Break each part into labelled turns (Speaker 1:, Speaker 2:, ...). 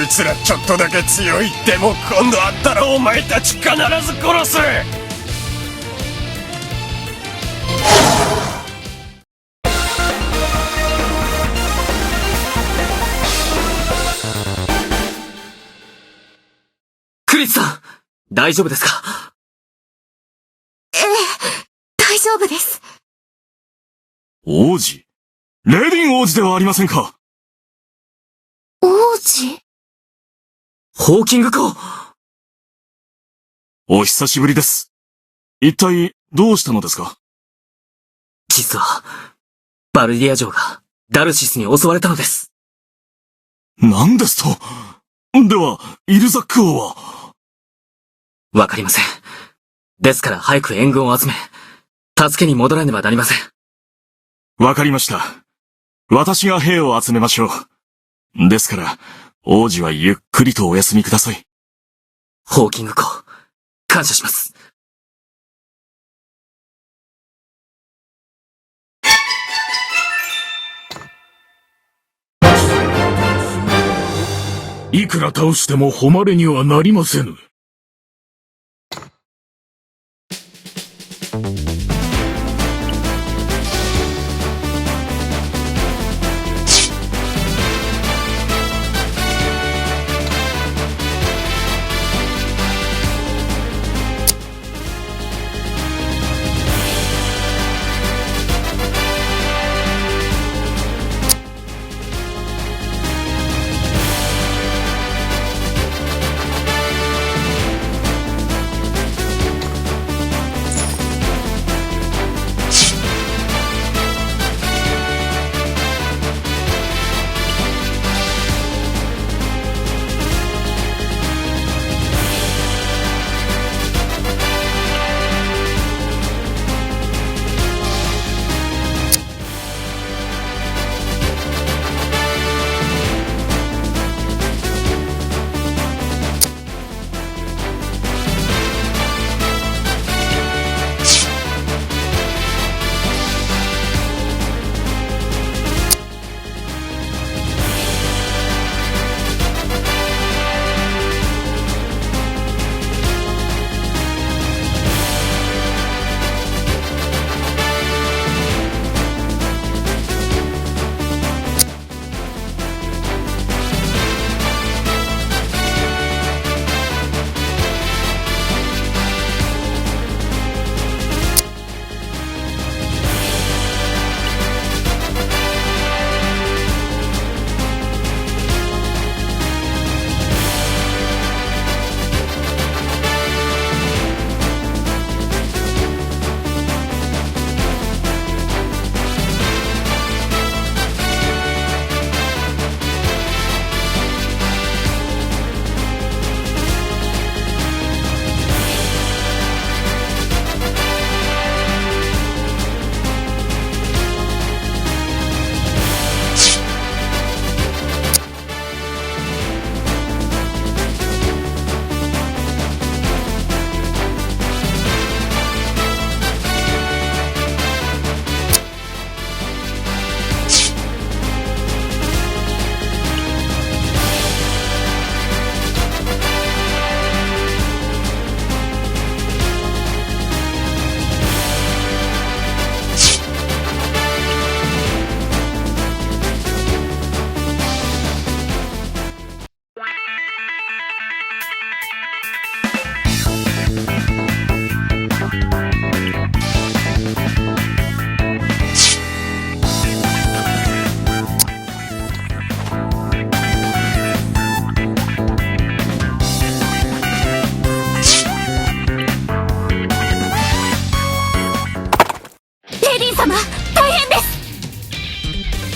Speaker 1: いつらちょっとだけ強い。でも今度会ったらお前たち必ず殺す。
Speaker 2: クリスさん、大丈夫ですか？
Speaker 3: ええ、大丈夫です。
Speaker 4: 王子？レディン王子ではありませんか。
Speaker 3: 王子？
Speaker 2: ホーキング公。
Speaker 4: お久しぶりです。一体どうしたのですか？
Speaker 2: 実は、バルディア城がダルシスに襲われたのです。
Speaker 4: 何ですと？では、イルザック王は？
Speaker 2: わかりません。ですから早く援軍を集め、助けに戻らねばなりません。
Speaker 4: わかりました。私が兵を集めましょう。ですから、王子はゆっくりとお休みください。
Speaker 2: ホーキング公、感謝します。
Speaker 5: いくら倒しても誉れにはなりませぬ。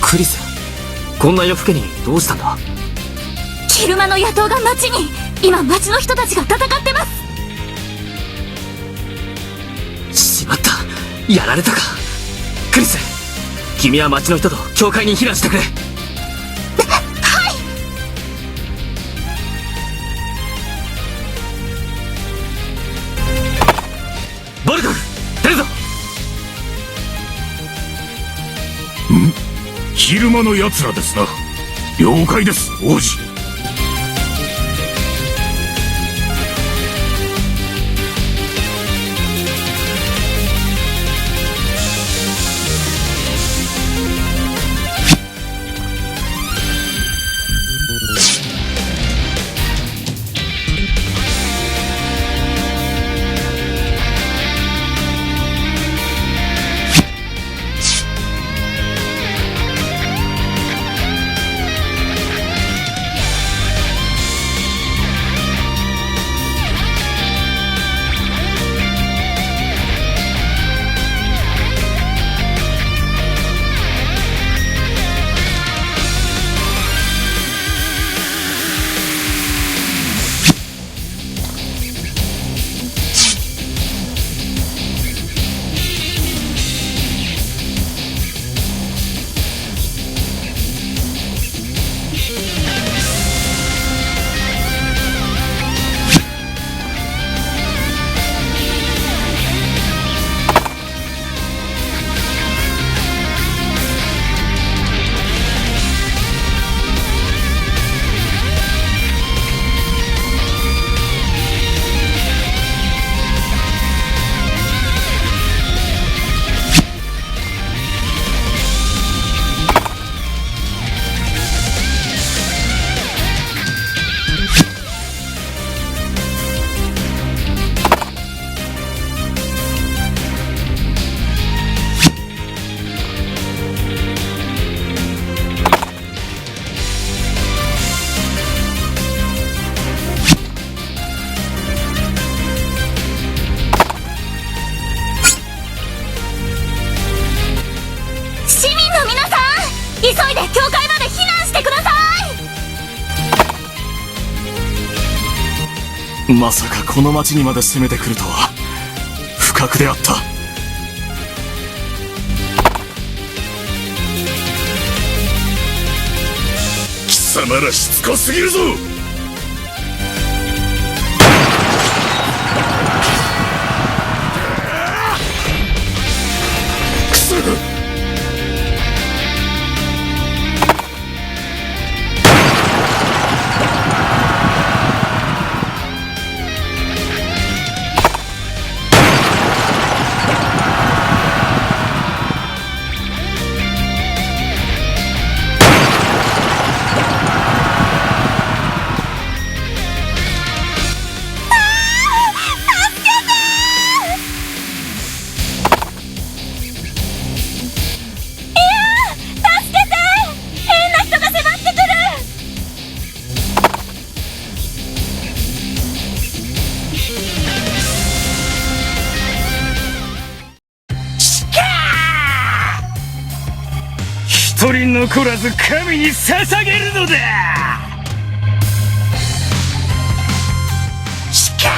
Speaker 2: クリス、こんな夜更けにどうしたんだ？
Speaker 3: 昼間の野党が町に、今町の人たちが戦ってます。
Speaker 2: しまった、やられたか。クリス、君は町の人と教会に避難してくれ。
Speaker 3: はい。
Speaker 2: ボルドル、出るぞ。
Speaker 5: 昼間の奴らですな。了解です、王子。
Speaker 4: まさかこの町にまで攻めてくるとは不覚であった。
Speaker 5: 貴様らしつこすぎるぞ。くそっ。一人残らず神に捧げるのだ。しか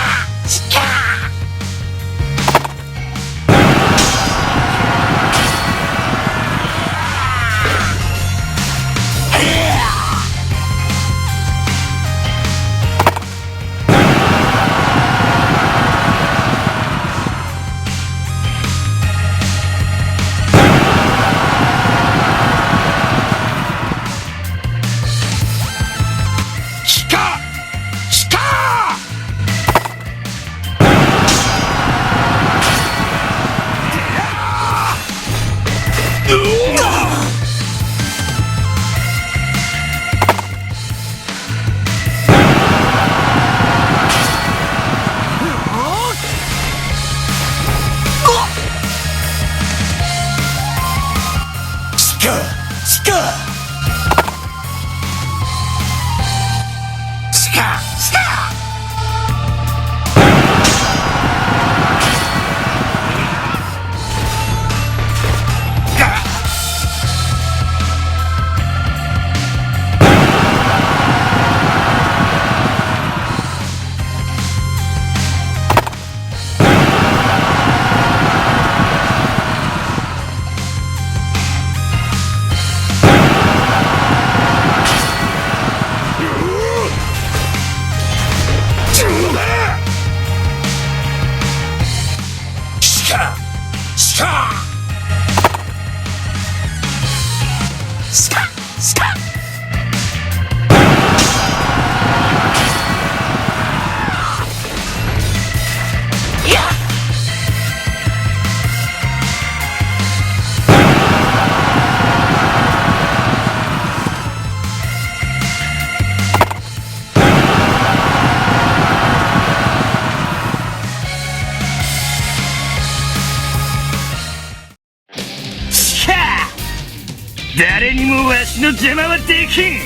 Speaker 5: 誰にもわしの邪魔はできん。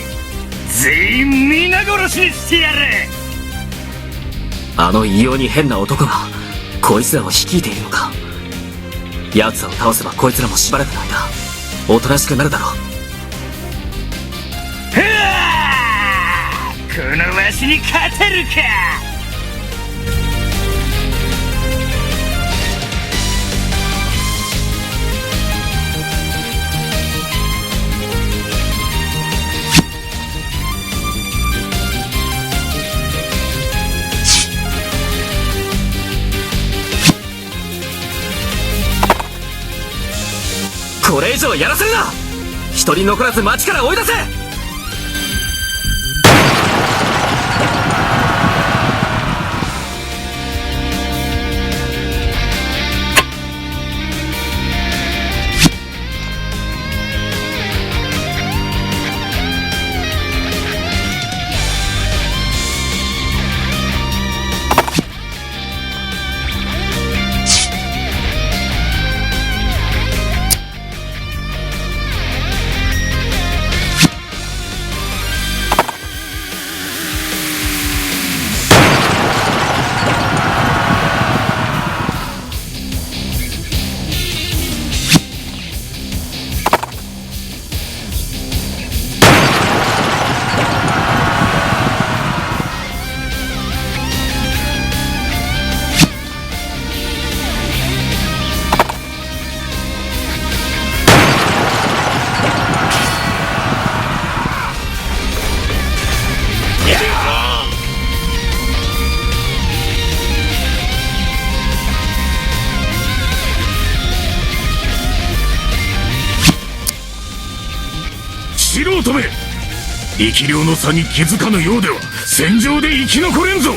Speaker 5: 全員皆殺しにしてやる。
Speaker 2: あの異様に変な男がこいつらを率いているのか。奴らを倒せばこいつらもしばらくの間おとなしくなるだろう。
Speaker 5: このわしに勝てるか。
Speaker 2: これ以上やらせるな。一人残らず町から追い出せ。
Speaker 5: 素人め、力量の差に気づかぬようでは戦場で生き残れんぞ。